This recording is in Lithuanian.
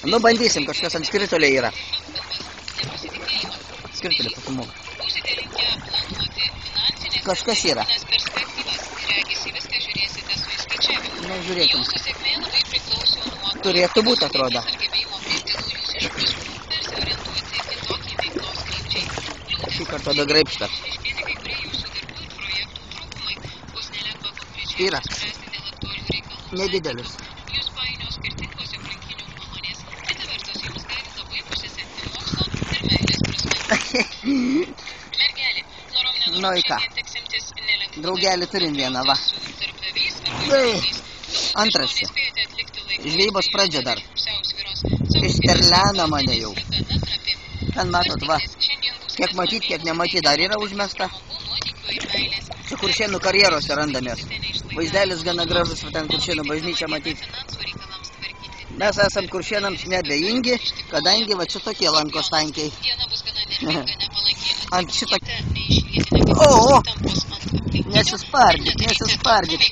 Nu, bandysim, kažkas ant skritolė yra. Skritolė pasimoka. Kažkas yra. Nu, žiūrėkim. Turėtų būti, atrodo. Šį kartą dagraipštą. Yra. Nedidelis. Nu, į ką? Draugelį turim vieną, va. Antras čia. Žvejybos pradžia dar. Išterlena mane jau. Ten matot, va. Kiek matyt, kiek nematyt, dar yra užmesta. Čia Kuršėnų karjerose randamės. Vaizdelis gana gražus, va ten Kuršėnų bažnyčia matyt. Mes esam Kuršėnams nedėjingi, kadangi va čia tokie lankos tankiai. Ant šito... O! Nesispardyk, nesispardyk.